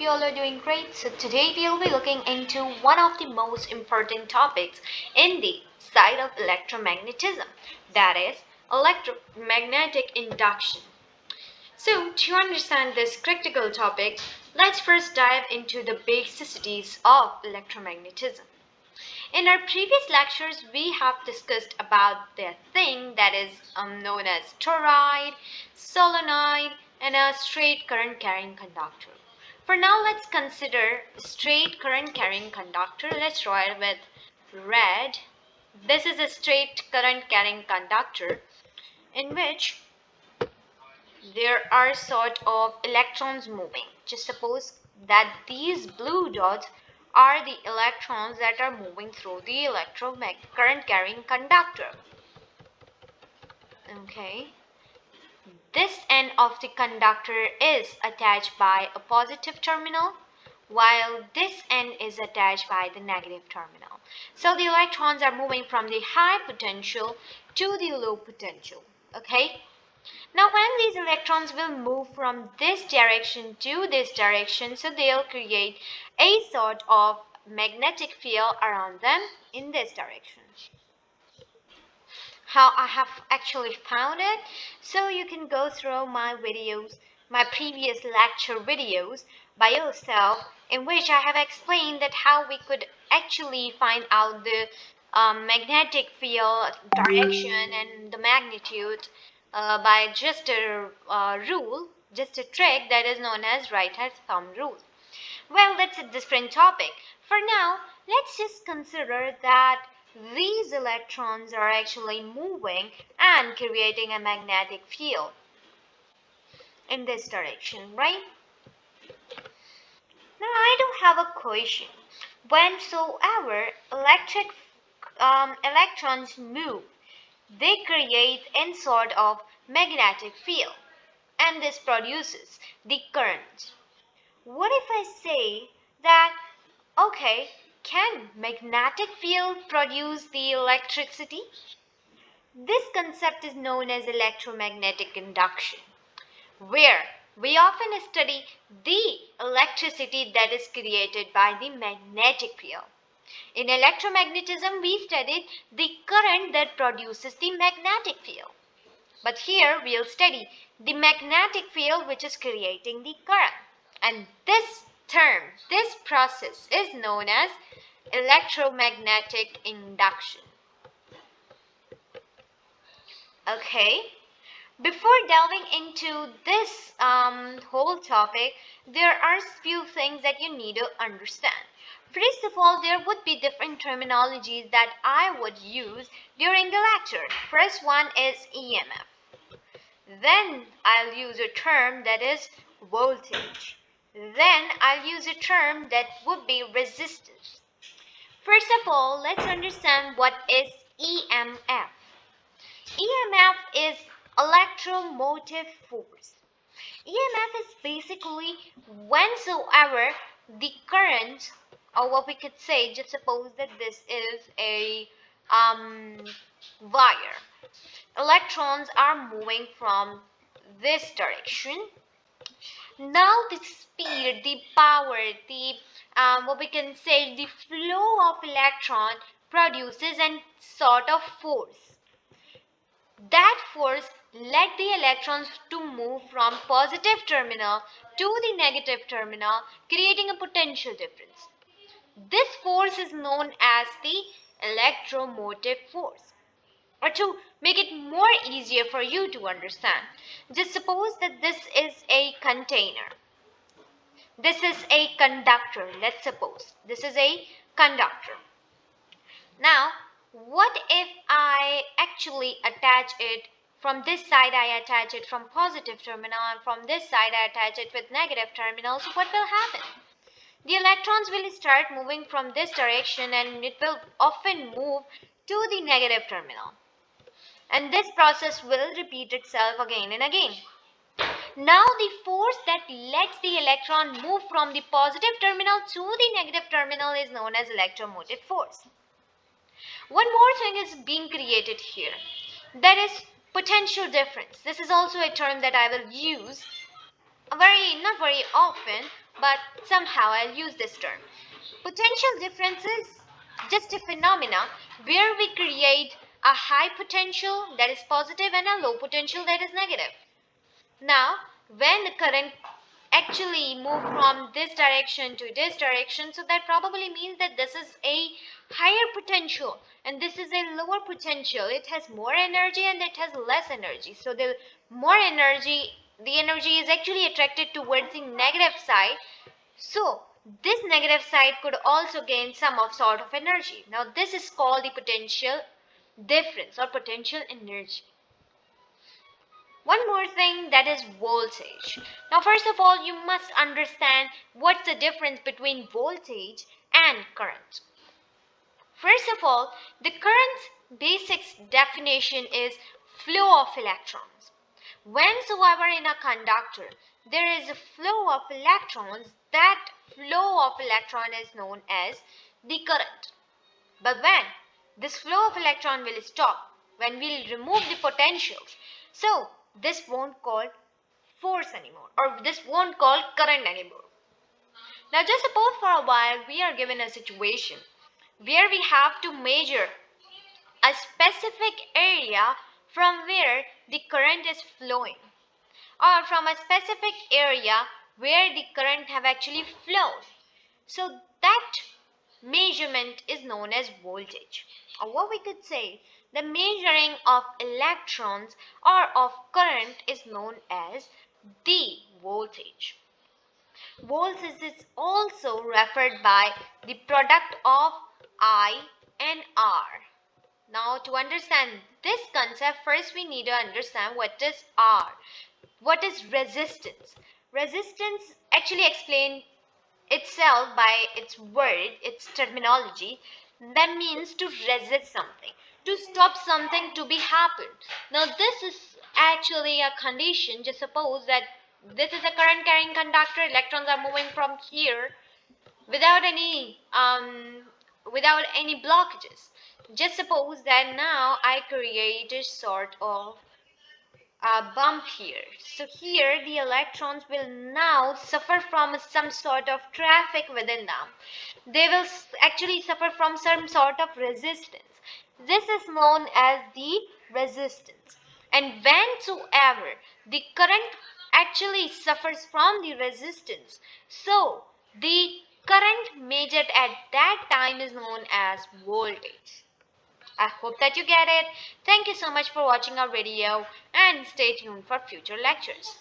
you all are doing great. So today we'll be looking into one of the most important topics in the side of electromagnetism, that is electromagnetic induction. So to understand this critical topic, let's first dive into the basicities of electromagnetism. In our previous lectures, we have discussed about the thing that is known as toroid, solenoid, and a straight current carrying conductor. For now, let's consider straight current carrying conductor. Let's draw it with red. This is a straight current carrying conductor in which there are sort of electrons moving. Just suppose that these blue dots are the electrons that are moving through the electromagnetic current carrying conductor. Okay. This end of the conductor is attached by a positive terminal, while this end is attached by the negative terminal. So the electrons are moving from the high potential to the low potential. Okay. Now when these electrons will move from this direction to this direction, so they'll create a sort of magnetic field around them in this direction. How I have actually found it, so you can go through my videos, my previous lecture videos by yourself, in which I have explained that how we could actually find out the magnetic field direction and the magnitude by just a rule, just a trick that is known as right-hand thumb rule. Well, that's a different topic. For now, let's just consider that these electrons are actually moving and creating a magnetic field in this direction, right? Now, I do have a question. Whensoever electrons move, they create a sort of magnetic field, and this produces the current. What if I say that, okay, can magnetic field produce the electricity? This concept is known as electromagnetic induction, where we often study the electricity that is created by the magnetic field. In electromagnetism, we studied the current that produces the magnetic field. But here we'll study the magnetic field which is creating the current. And this term, this process is known as electromagnetic induction. Okay, before delving into this whole topic, there are few things that you need to understand. First of all, there would be different terminologies that I would use during the lecture. First one is EMF. Then I'll use a term that is voltage. Then I'll use a term that would be resistance. First of all, let's understand what is EMF. EMF is electromotive force. EMF is basically whensoever the current, or what we could say, just suppose that this is a wire. Electrons are moving from this direction. Now the speed, the power, the what we can say, the flow of electron produces a sort of force. That force led the electrons to move from positive terminal to the negative terminal, creating a potential difference. This force is known as the electromotive force. Or to make it more easier for you to understand, just suppose that this is a container. This is a conductor. Let's suppose this is a conductor. Now, what if I actually attach it from this side? I attach it from positive terminal, and from this side I attach it with negative terminal. So what will happen? The electrons will start moving from this direction, and it will often move to the negative terminal. And this process will repeat itself again and again. Now the force that lets the electron move from the positive terminal to the negative terminal is known as electromotive force. One more thing is being created here. That is potential difference. This is also a term that I will use not very often, but somehow I'll use this term. Potential difference is just a phenomena where we create a high potential that is positive and a low potential that is negative. Now, when the current actually move from this direction to this direction, so that probably means that this is a higher potential and this is a lower potential. It has more energy and it has less energy. So the more energy, the energy is actually attracted towards the negative side. So this negative side could also gain some of sort of energy. Now this is called the potential difference or potential energy. One more thing, that is voltage. Now first of all, you must understand what's the difference between voltage and current. First of all, the current's basic definition is flow of electrons. Whensoever in a conductor there is a flow of electrons, that flow of electron is known as the current. But when this flow of electron will stop, when we'll remove the potentials, so this won't call force anymore, or this won't call current anymore. Now just suppose for a while we are given a situation where we have to measure a specific area from where the current is flowing, or from a specific area where the current have actually flowed. So that measurement is known as voltage. Or what we could say, the measuring of electrons or of current is known as the voltage. Voltage is also referred by the product of I and R. Now to understand this concept, first we need to understand what is R. What is resistance? Resistance actually explained itself by its word, its terminology, that means to resist something, to stop something to be happened. Now this is actually a condition. Just suppose that this is a current carrying conductor, electrons are moving from here without any blockages. Just suppose that now I create a sort of bump here. So here the electrons will now suffer from some sort of traffic within them. They will actually suffer from some sort of resistance. This is known as the resistance. And whensoever the current actually suffers from the resistance, so the current measured at that time is known as voltage. I hope that you get it. Thank you so much for watching our video and stay tuned for future lectures.